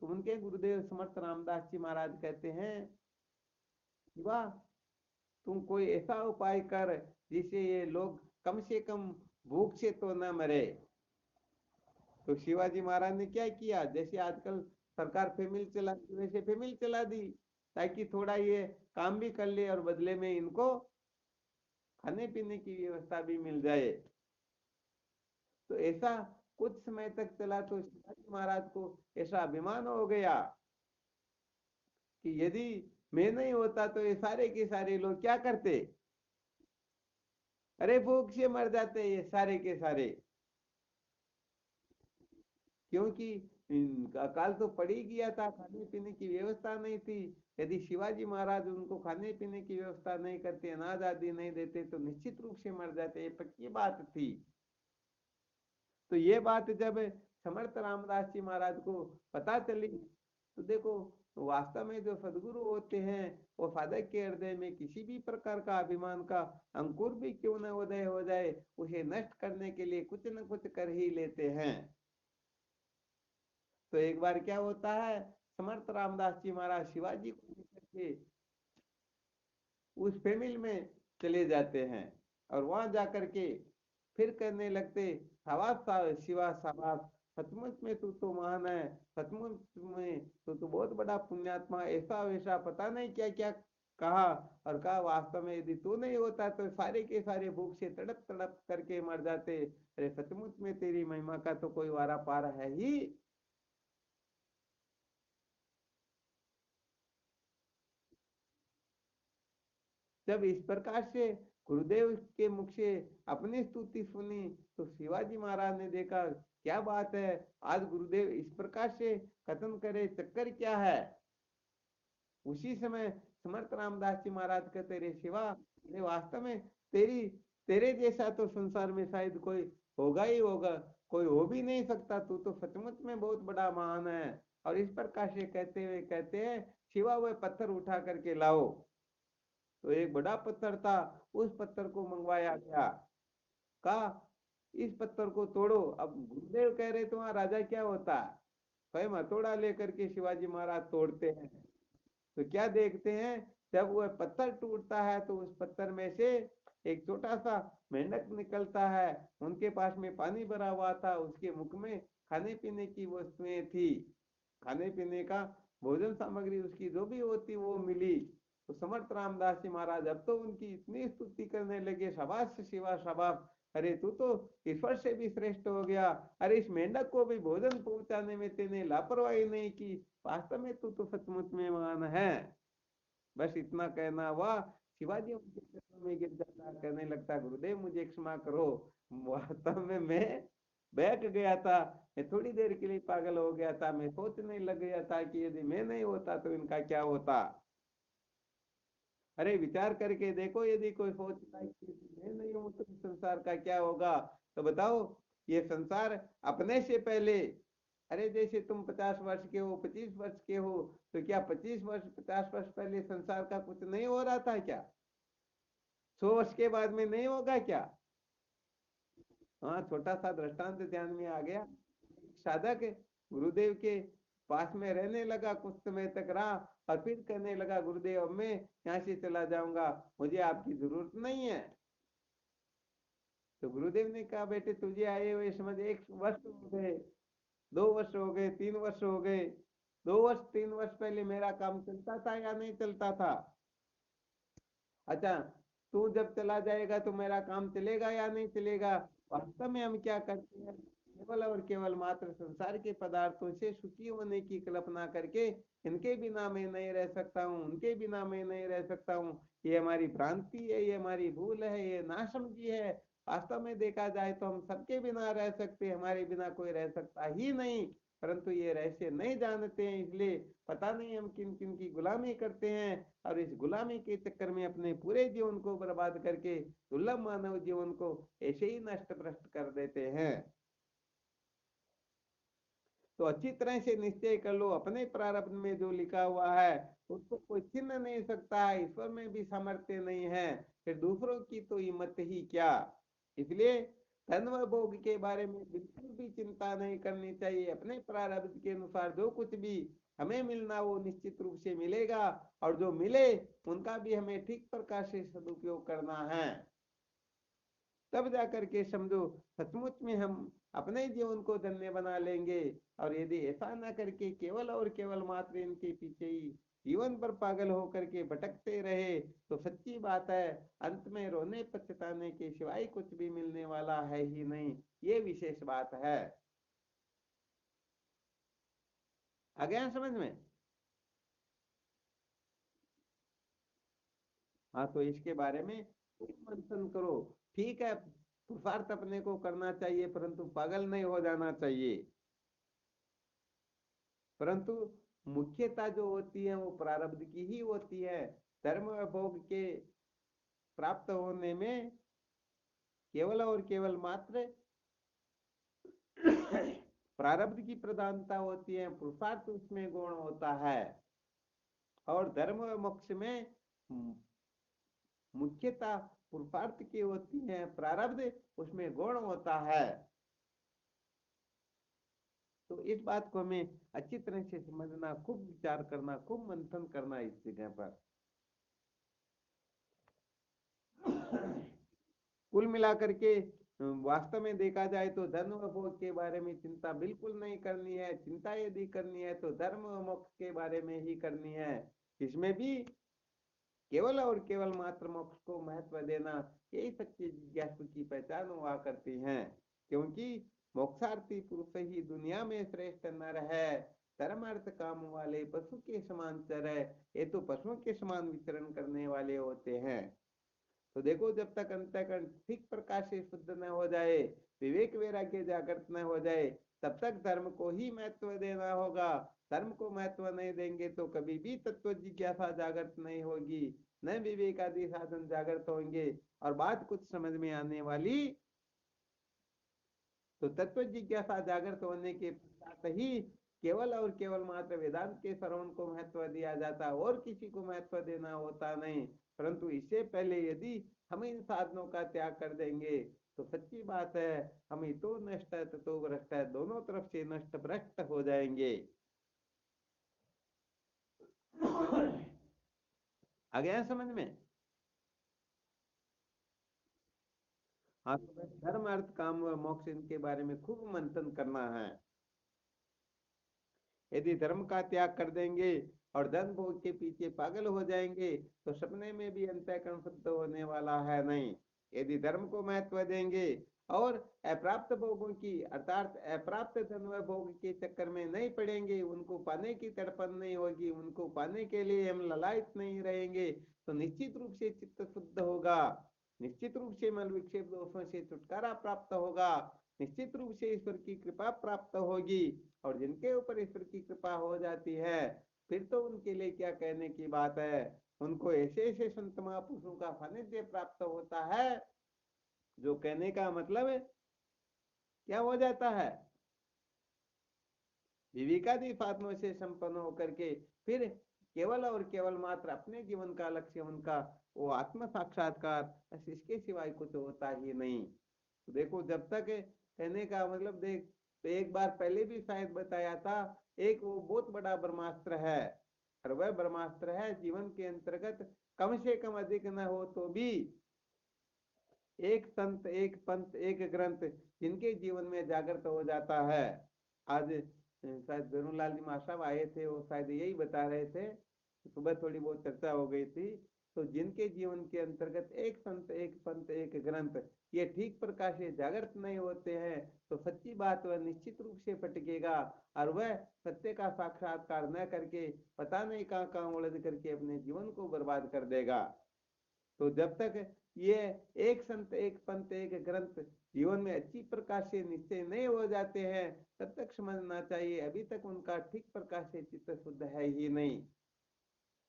तो उनके गुरुदेव समर्थ रामदास जी महाराज कहते हैं, शिवा तुम कोई ऐसा उपाय कर जिससे ये लोग कम से कम भूख से तो न मरे। तो शिवाजी महाराज ने क्या किया, जैसे आजकल सरकार फैमिली चलाती वैसे फैमिली चला दी, ताकि थोड़ा ये काम भी कर ले और बदले में इनको खाने पीने की व्यवस्था भी मिल जाए। तो ऐसा कुछ समय तक चला तो शिवाजी महाराज को ऐसा अभिमान हो गया कि यदि मैं नहीं होता तो ये सारे के सारे लोग क्या करते, अरे भूख से मर जाते ये सारे के सारे। क्योंकि अकाल तो पड़ ही गया था, खाने पीने की व्यवस्था नहीं थी। यदि शिवाजी महाराज उनको खाने पीने की व्यवस्था नहीं करते, अनाज आदि नहीं देते तो निश्चित रूप से मर जाते, ये पक्की बात थी। तो ये बात जब समर्थ रामदास जी महाराज को पता चली, तो देखो वास्तव में जो सदगुरु होते हैं वो साधक के हृदय में किसी भी प्रकार का अभिमान का अंकुर भी क्यों न उदय हो जाए, उसे नष्ट करने के लिए कुछ न कुछ कर ही लेते हैं। तो एक बार क्या होता है, समर्थ रामदास जी महाराज शिवाजी को लेकर के उस फैमिली में चले जाते हैं और वहां जाकर के फिर करने लगते, शाबाश शिवा शाबाश, सचमुच में तू तो महान है, सचमुच में तू तो बहुत बड़ा पुण्यात्मा, ऐसा वैसा पता नहीं क्या क्या कहा। और कहा वास्तव में यदि तू नहीं होता तो सारे के सारे भूख से तड़प तड़प करके मर जाते। अरे सचमुच में तेरी महिमा का तो कोई वारा पार है ही। जब इस प्रकार से गुरुदेव के मुख से अपनी स्तुति सुनी तो शिवाजी महाराज ने देखा क्या बात है, आज गुरुदेव इस प्रकार से कथन करे, चक्कर क्या है। उसी समय समर्थ रामदास जी महाराज कहते, रे शिवा, ये वास्तव में तेरी तेरे जैसा तो संसार में शायद कोई होगा ही होगा, कोई हो भी नहीं सकता, तू तो सचमुच में बहुत बड़ा महान है। और इस प्रकार से कहते हुए कहते हैं, शिवा वह पत्थर उठा करके लाओ। तो एक बड़ा पत्थर था, उस पत्थर को मंगवाया गया। कहा इस पत्थर को तोड़ो। अब गुरुदेव कह रहे तुम्हारा राजा क्या होता है, स्वयं हथौड़ा लेकर के शिवाजी महाराज तोड़ते हैं। तो क्या देखते हैं, जब वह पत्थर टूटता है तो उस पत्थर में से एक छोटा सा मेंढक निकलता है। उनके पास में पानी भरा हुआ था, उसके मुख में खाने पीने की वस्तुएं थी, खाने पीने का भोजन सामग्री उसकी जो भी होती वो मिली। तो समर्थ रामदास जी महाराज अब तो उनकी इतनी स्तुति करने लगे, शाबाश शिवा शाबाश, अरे तू तो ईश्वर से भी श्रेष्ठ हो गया, अरे इस मेंढक को भी भोजन पहुंचाने में तेने लापरवाही नहीं की, वास्तव में तू तो सचमुच में महान है। बस इतना कहना हुआ, शिवाजी उनके चरणों में गिर जाता, कहने लगता गुरुदेव मुझे क्षमा करो, वास्तव में मैं बैठ गया था, मैं थोड़ी देर के लिए पागल हो गया था, मैं सोचने लग गया था कि यदि मैं नहीं होता तो इनका क्या होता। अरे विचार करके देखो, यदि कोई सोचता है कि मैं नहीं हूं तो इस संसार का क्या होगा। तो बताओ, ये संसार अपने से पहले, अरे जैसे तुम 50 वर्ष के हो, 25 वर्ष के हो, तो क्या 25 वर्ष 50 वर्ष पहले संसार का कुछ नहीं हो रहा था क्या? 100 वर्ष के बाद में नहीं होगा क्या? हाँ, छोटा सा दृष्टांत ध्यान में आ गया। साधक गुरुदेव के पास में रहने लगा, कुछ समय तक रहा और फिर कहने लगा गुरुदेव अब मैं यहाँ से चला जाऊंगा, मुझे आपकी जरूरत नहीं है। तो गुरुदेव ने कहा बेटे तुझे आए हुए समझ 1 वर्ष हो गए, 2 वर्ष हो गए, 3 वर्ष हो गए। 2 वर्ष 3 वर्ष पहले मेरा काम चलता था या नहीं चलता था? अच्छा, तू जब चला जाएगा तो मेरा काम चलेगा या नहीं चलेगा? वास्तव में हम क्या करते हैं, केवल और केवल मात्र संसार के पदार्थों से सुखी होने की कल्पना करके इनके बिना मैं नहीं रह सकता हूँ, उनके बिना मैं नहीं रह सकता हूँ, ये हमारी भ्रांति है, ये हमारी भूल है, ये नासमझी है। वास्तव में देखा जाए तो हम सबके बिना रह सकते, हमारे बिना कोई रह सकता ही नहीं, परंतु ये रहस्य नहीं जानते हैं, इसलिए पता नहीं हम किन किन की गुलामी करते हैं, और इस गुलामी के चक्कर में अपने पूरे जीवन को बर्बाद करके दुर्लभ मानव जीवन को ऐसे ही नष्ट भ्रष्ट कर देते हैं। तो अच्छी तरह से निश्चय कर लो, अपने प्रारब्ध में जो लिखा हुआ है उसको कोई छीन नहीं सकता है, ईश्वर में भी सामर्थ्य नहीं है, फिर दूसरों की तो हिम्मत ही क्या। इसलिए धन व भोग के बारे में बिल्कुल भी चिंता नहीं करनी चाहिए। अपने प्रारब्ध के अनुसार जो कुछ भी हमें मिलना वो निश्चित रूप से मिलेगा, और जो मिले उनका भी हमें ठीक प्रकार से सदुपयोग करना है। तब जाकर के समझो सचमुच में हम अपने जीवन को धन्य बना लेंगे। और यदि ऐसा न करके केवल और केवल मात्र इनके पीछे ही जीवन पर पागल होकर के भटकते रहे तो सच्ची बात है, अंत में रोने पछताने के सिवाय कुछ भी मिलने वाला है ही नहीं। ये विशेष बात है। आ गया समझ में? हाँ, तो इसके बारे में खूब मंथन करो। ठीक है, पुरुषार्थ अपने को करना चाहिए, परंतु पागल नहीं हो जाना चाहिए। परंतु मुख्यता जो होती है वो प्रारब्ध की ही होती है। धर्म और भोग के प्राप्त होने में केवल और केवल मात्र प्रारब्ध की प्रधानता होती है, पुरुषार्थ उसमें गौण होता है। और धर्म और मोक्ष में मुख्यता पुरुषार्थ की होती है, प्रारब्ध उसमें गौण होता है। तो इस बात को हमें अच्छी तरह से समझना, खूब विचार करना, खूब मंथन करना इस जगह पर। कुल मिलाकर के वास्तव में देखा जाए तो धर्म व भोग के बारे में चिंता बिल्कुल नहीं करनी है। चिंता यदि करनी है तो धर्म व मोक्ष के बारे में ही करनी है। इसमें भी केवल और केवल मात्र मोक्ष को महत्व देना, यही सच्ची जिज्ञासु की पहचान हुआ करती है। क्योंकि मोक्षार्थी पुरुष ही दुनिया में श्रेष्ठ नर है। धर्म अर्थ काम वाले पशु के समान चर है, ये तो पशुओं के समान विचरण करने वाले होते हैं। तो देखो, जब तक अंतःकरण ठीक प्रकार से शुद्ध न हो जाए, विवेक वैराग्य जागृत न हो जाए, तब तक धर्म को ही महत्व देना होगा। धर्म को महत्व नहीं देंगे तो कभी भी तत्व जिज्ञासा जागृत नहीं होगी, न विवेक आदि साधन जागृत होंगे। और बात कुछ समझ में आने वाली, तो तत्व जिज्ञासा जागृत होने के पश्चात ही केवल और केवल मात्र वेदांत के श्रवण को महत्व दिया जाता, और किसी को महत्व देना होता नहीं। परंतु इससे पहले यदि हम इन साधनों का त्याग कर देंगे तो सच्ची बात है, हम तो नष्ट है तो भ्रष्ट है, दोनों तरफ से नष्ट भ्रष्ट हो जाएंगे। आ गया समझ में? हाँ, तो धर्म अर्थ काम व मोक्ष इनके बारे में खूब मंथन करना है। यदि धर्म का त्याग कर देंगे और धन भोग के पीछे पागल हो जाएंगे तो सपने में भी अंतःकरण शुद्ध होने वाला है नहीं। यदि धर्म को महत्व देंगे और अप्राप्त भोगों की अर्थात अप्राप्त धन व भोग के चक्कर में नहीं पड़ेंगे, उनको पाने की तड़पन नहीं होगी, उनको पाने के लिए हम ललायत नहीं रहेंगे, तो निश्चित रूप से चित्त शुद्ध होगा, निश्चित रूप से मल विक्षेप दोषों से छुटकारा प्राप्त होगा, निश्चित रूप से ईश्वर की कृपा प्राप्त होगी। और जिनके ऊपर ईश्वर की कृपा हो जाती है फिर तो उनके लिए क्या कहने की बात है। उनको ऐसे ऐसे संत महापुरुषों का सानिध्य प्राप्त होता है, जो कहने का मतलब है क्या हो जाता है, विवेकादि साधनों से संपन्न होकर के फिर केवल और केवल मात्र अपने जीवन का लक्ष्य उनका वो आत्म साक्षात्कार, बस इसके सिवाय कुछ होता ही नहीं। तो देखो, जब तक कहने का मतलब देख, तो एक बार पहले भी शायद बताया था, एक वो बहुत बड़ा ब्रह्मास्त्र है, और वह ब्रह्मास्त्र है जीवन के अंतर्गत कम से कम अधिक न हो तो भी एक संत एक पंथ एक ग्रंथ जिनके जीवन में जागृत हो जाता है। आज शायद जरूरलाल जी महाशय आए थे, वो शायद यही बता रहे थे, सुबह थोड़ी बहुत चर्चा हो गई थी। तो जिनके जीवन के अंतर्गत एक संत एक पंथ एक ग्रंथ ये ठीक प्रकार से जागृत नहीं होते हैं, तो सच्ची बात वह निश्चित रूप से भटकेगा, और वह सत्य का साक्षात्कार न करके पता नहीं कहाँ कहाँ उलझ करके अपने जीवन को बर्बाद कर देगा। तो जब तक ये एक संत एक पंथ एक ग्रंथ जीवन में अच्छी प्रकार से निश्चय नहीं हो जाते हैं, तब तक समझना चाहिए अभी तक उनका ठीक प्रकार से चित्त शुद्ध है ही नहीं।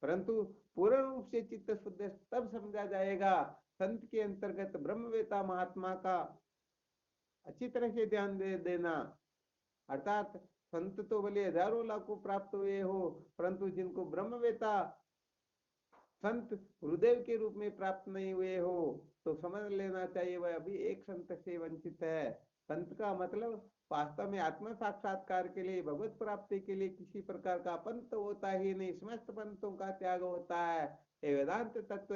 परंतु पूर्ण रूप से चित्त शुद्ध तब समझा जाएगा संत के अंतर्गत ब्रह्मवेता महात्मा का अच्छी तरह से ध्यान दे देना। अर्थात संत तो भले हजारों लाखों प्राप्त हुए हो, परंतु जिनको ब्रह्मवेता संत गुरुदेव के रूप में प्राप्त नहीं हुए हो, तो समझ लेना चाहिए वह अभी एक संत से वंचित है। संत का मतलब वास्तव में आत्म साक्षात्कार के लिए, भगवत प्राप्ति के लिए किसी प्रकार का पंथ होता ही नहीं, समस्त पंथों का त्याग होता है। ये वेदांत तत्व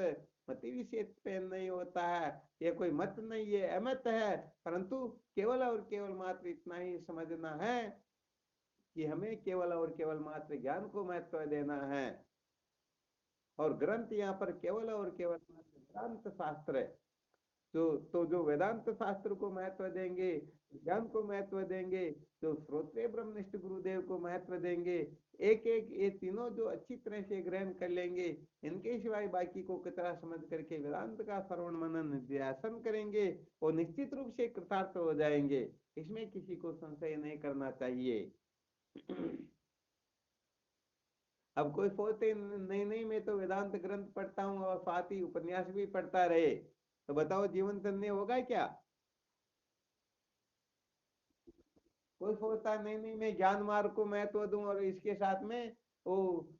मति विशेष पे नहीं होता है, ये कोई मत नहीं है, अमत है। परंतु केवल और केवल मात्र इतना ही समझना है कि हमें केवल और केवल मात्र ज्ञान को महत्व देना है, और ग्रंथ यहाँ पर केवल और केवल वेदांत शास्त्र है। तो जो वेदांत शास्त्र को महत्व देंगे, ज्ञान को महत्व देंगे, जो श्रोत्रिय ब्रह्मनिष्ठ गुरुदेव को महत्व देंगे, एक एक ये तीनों जो अच्छी तरह से ग्रहण कर लेंगे, इनके सिवाय बाकी को कतरा समझ करके वेदांत का श्रवण मनन निध्यासन करेंगे, वो निश्चित रूप से कृतार्थ हो जाएंगे। इसमें किसी को संशय नहीं करना चाहिए। अब कोई सोचते नहीं नहीं मैं तो वेदांत ग्रंथ पढ़ता हूँ और साथ ही उपन्यास भी पढ़ता रहे, तो बताओ जीवन धन्य होगा क्या? कोई सोचता नहीं नहीं मैं ज्ञान मार्ग को महत्व दूं और इसके साथ में वो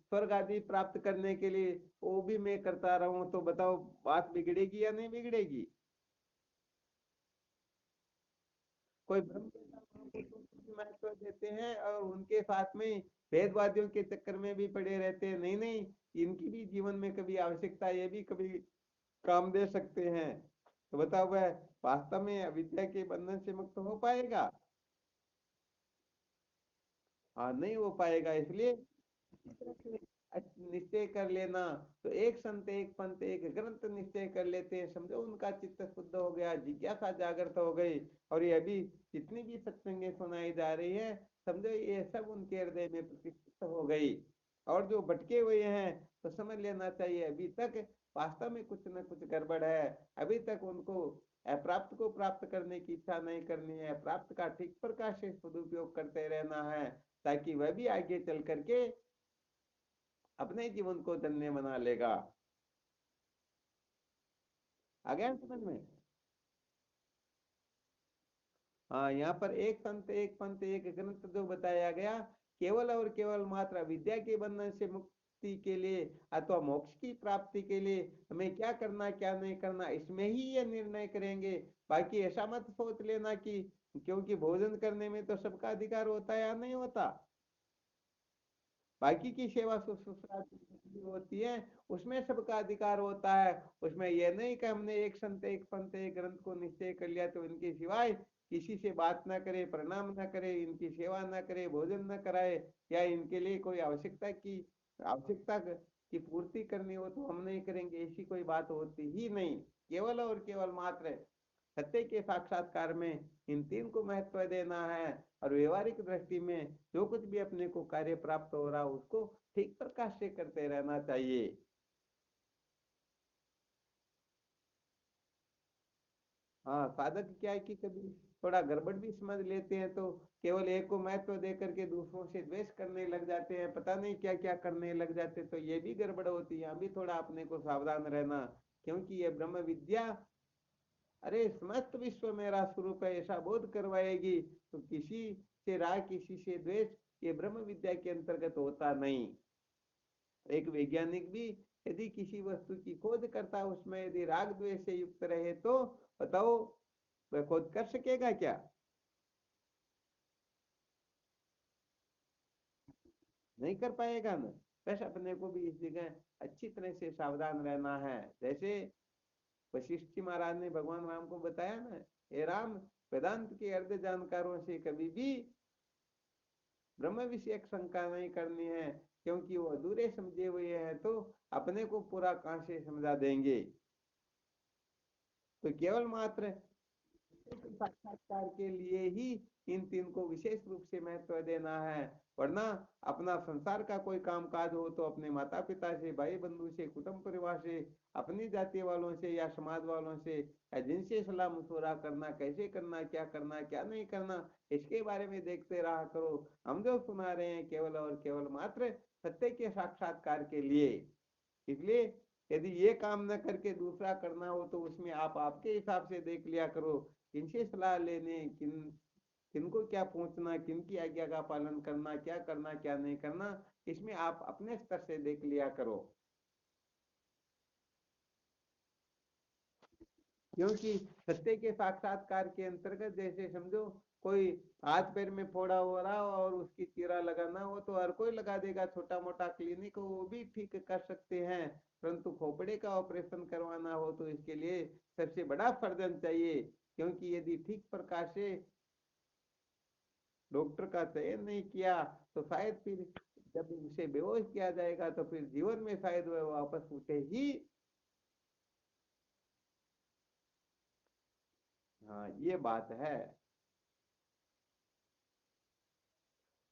स्वर्ग आदि प्राप्त करने के लिए वो भी मैं करता रहूं, तो बताओ बात बिगड़ेगी या नहीं बिगड़ेगी? कोई ब्रह्म को भी महत्व देते हैं और उनके साथ में वेदवादियों के चक्कर में भी पड़े रहते हैं, नहीं नहीं इनकी भी जीवन में कभी आवश्यकता, ये भी कभी काम दे सकते हैं। तो बताओ वह वास्तव में अविद्या के बंधन से मुक्त हो पाएगा? हाँ नहीं हो पाएगा। इसलिए निश्चय कर लेना। तो एक संत एक पंथ एक ग्रंथ निश्चय कर लेते हैं, समझो उनका चित्त शुद्ध हो गया, जिज्ञासा जागृत हो गई, और ये अभी जितनी भी सत्संगें सुनाई जा रही है, समझो ये सब उनके हृदय में प्रतिष्ठित हो गई। और जो भटके हुए हैं तो समझ लेना चाहिए अभी तक वास्तव में कुछ न कुछ गड़बड़ है। अभी तक उनको अप्राप्त को प्राप्त करने की इच्छा नहीं करनी है, प्राप्त का ठीक प्रकार से सदुपयोग करते रहना है, ताकि वह भी आगे चल करके अपने जीवन को धन्य बना लेगा। आ गया समझ में? हाँ, यहाँ पर एक संत एक पंथ एक ग्रंथ जो बताया गया, केवल और केवल मात्र विद्या के बंधन से मुक्ति के लिए अथवा मोक्ष की प्राप्ति के लिए हमें क्या करना क्या नहीं करना, इसमें ही ये निर्णय करेंगे। बाकी ऐसा मत सोच लेना कि क्योंकि भोजन करने में तो सबका अधिकार होता है या नहीं होता, बाकी की सेवा शुश्रूषा जो होती है उसमें सबका अधिकार होता है। उसमें यह नहीं कि हमने एक संत एक पंथ एक ग्रंथ को निश्चय कर लिया तो इनके सिवाय किसी से बात ना करे, प्रणाम ना करे, इनकी सेवा ना करे, भोजन ना कराए, या इनके लिए कोई आवश्यकता की पूर्ति करनी हो तो हम नहीं करेंगे, ऐसी कोई बात होती ही नहीं। केवल और केवल मात्र सत्य के साक्षात्कार में इन तीन को महत्व देना है, और व्यवहारिक दृष्टि में जो कुछ भी अपने को कार्य प्राप्त हो रहा है उसको ठीक प्रकार से करते रहना चाहिए। हाँ, साधक क्या है कि कभी थोड़ा गड़बड़ भी समझ लेते हैं, तो केवल एक को महत्व दे करके दूसरों से द्वेष करने लग जाते हैं, पता नहीं क्या क्या करने लग जाते हैं, तो ये भी गड़बड़ होती है। यहाँ भी थोड़ा अपने को सावधान रहना, क्योंकि ये ब्रह्म विद्या अरे समस्त विश्व मेरा स्वरूप है ऐसा बोध करवाएगी, तो किसी से राग किसी से द्वेष ये ब्रह्म विद्या के अंतर्गत होता नहीं। एक वैज्ञानिक भी यदि किसी वस्तु की खोज करता है, उसमें यदि राग द्वेष से युक्त रहे तो बताओ वह खोज कर सकेगा क्या? नहीं कर पाएगा ना। बस अपने को भी इस जगह अच्छी तरह से सावधान रहना है। जैसे वशिष्ठ जी महाराज ने भगवान राम को बताया ना, हे राम, वेदांत के अर्ध जानकारों से कभी भी ब्रह्म विषयक शंका नहीं करनी है, क्योंकि वो अधूरे समझे हुए हैं तो अपने को पूरा कहां से समझा देंगे। तो केवल मात्र साक्षात्कार के लिए ही इन तीन को विशेष रूप से महत्व देना है, वरना अपना संसार का कोई काम काज हो तो अपने माता पिता से, भाई बंधु से, कुटुंब परिवार से, अपनी जाति वालों से या समाज वालों से या जिनसे सलाह मशवरा करना, कैसे करना, क्या नहीं करना, इसके बारे में देखते रहा करो। हम जो सुना रहे हैं केवल और केवल मात्र सत्य के साक्षात्कार के लिए। इसलिए यदि ये काम न करके दूसरा करना हो तो उसमें आप आपके हिसाब से देख लिया करो, किनसे सलाह लेने, किनको क्या पूछना, किनकी आज्ञा का पालन करना, क्या नहीं करना, इसमें आप अपने स्तर से देख लिया करो। क्योंकि सत्य के साक्षात्कार के अंतर्गत जैसे समझो कोई हाथ पैर में फोड़ा हो रहा हो और उसकी चीरा लगाना हो तो हर कोई लगा देगा, छोटा मोटा क्लिनिक हो वो भी ठीक कर सकते हैं, परंतु खोपड़े का ऑपरेशन करवाना हो तो इसके लिए सबसे बड़ा सर्जन चाहिए। क्योंकि यदि ठीक प्रकार से डॉक्टर का चयन नहीं किया तो शायद फिर जब उसे बेहोश किया जाएगा तो फिर जीवन में शायद वह वापस उठे ही। हाँ, ये बात है।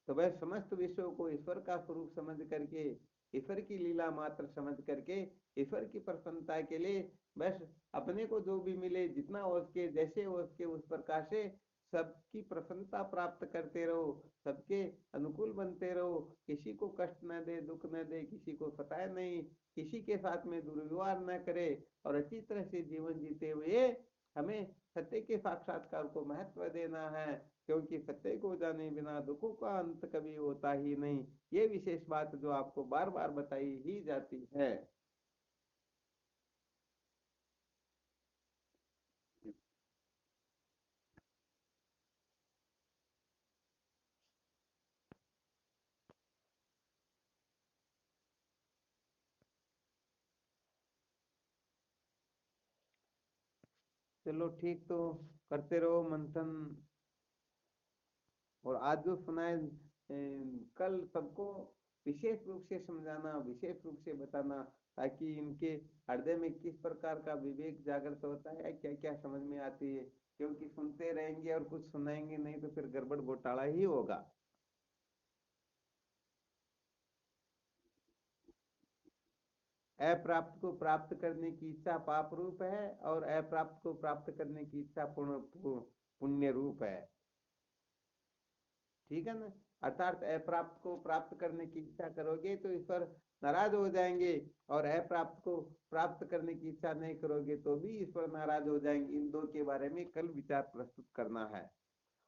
तो वह समस्त विश्व को ईश्वर का स्वरूप समझ करके, ईश्वर की लीला मात्र समझ करके, ईश्वर की प्रसन्नता के लिए बस अपने को जो भी मिले, जितना हो सके, जैसे हो सके, उस प्रकार से सबकी प्रसन्नता प्राप्त करते रहो, सबके अनुकूल बनते रहो, किसी को कष्ट न दे, दुख न दे, किसी को सताए नहीं, किसी के साथ में दुर्व्यवहार न करे, और अच्छी तरह से जीवन जीते हुए हमें सत्य के साक्षात्कार को महत्व देना है। क्योंकि सत्य को जाने बिना दुखों का अंत कभी होता ही नहीं, ये विशेष बात जो आपको बार बार बताई ही जाती है। चलो ठीक, तो करते रहो मंथन। और आज जो सुनाए कल सबको विशेष रूप से समझाना, विशेष रूप से बताना, ताकि इनके हृदय में किस प्रकार का विवेक जागृत होता है, क्या क्या समझ में आती है। क्योंकि सुनते रहेंगे और कुछ सुनाएंगे नहीं तो फिर गड़बड़ घोटाला ही होगा। अप्राप्त को प्राप्त करने की इच्छा पाप रूप है और अप्राप्त को प्राप्त करने की इच्छा पुण्य रूप है। ठीक है ना। अर्थात अप्राप्त को प्राप्त करने की इच्छा करोगे तो ईश्वर नाराज हो जाएंगे, और अप्राप्त को प्राप्त करने की इच्छा नहीं करोगे तो भी ईश्वर नाराज हो जाएंगे। इन दो के बारे में कल विचार प्रस्तुत करना है।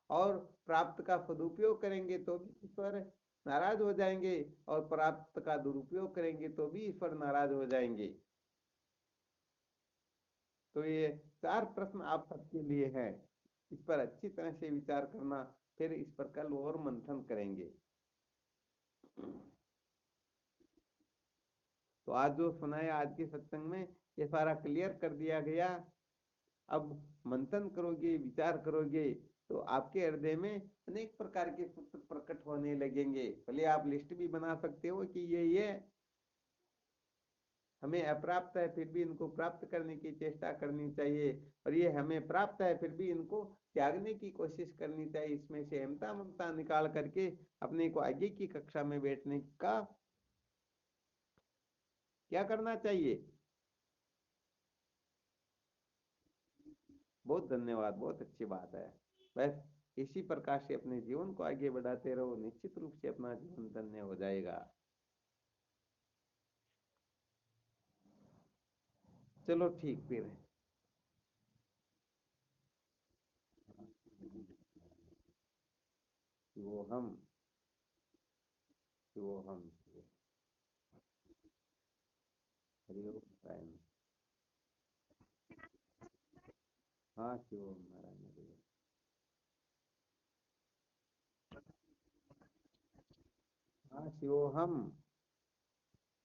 और प्राप्त का सदुपयोग करेंगे तो भी ईश्वर नाराज हो जाएंगे, और प्राप्त का दुरुपयोग करेंगे तो भी ईश्वर नाराज हो जाएंगे। तो ये चार प्रश्न आप सबके लिए हैं, इस पर अच्छी तरह से विचार करना, फिर इस पर कल और मंथन करेंगे। तो आज जो सुनाया आज के सत्संग में ये सारा क्लियर कर दिया गया। अब मंथन करोगे, विचार करोगे तो आपके हृदय में अनेक प्रकार के सूत्र प्रकट होने लगेंगे। भले आप लिस्ट भी बना सकते हो कि ये हमें अप्राप्त है फिर भी इनको प्राप्त करने की चेष्टा करनी चाहिए, और ये हमें प्राप्त है फिर भी इनको त्यागने की कोशिश करनी चाहिए। इसमें से अहमता ममता निकाल करके अपने को आगे की कक्षा में बैठने का क्या करना चाहिए। बहुत धन्यवाद, बहुत अच्छी बात है। बस इसी प्रकार से अपने जीवन को आगे बढ़ाते रहो, निश्चित रूप से अपना जीवन धन्य हो जाएगा। चलो ठीक फिर। वो हम वो हम हरिओम नारायण। हाँ शिवोम नारायण हरिओम। हाँ शिवोहम।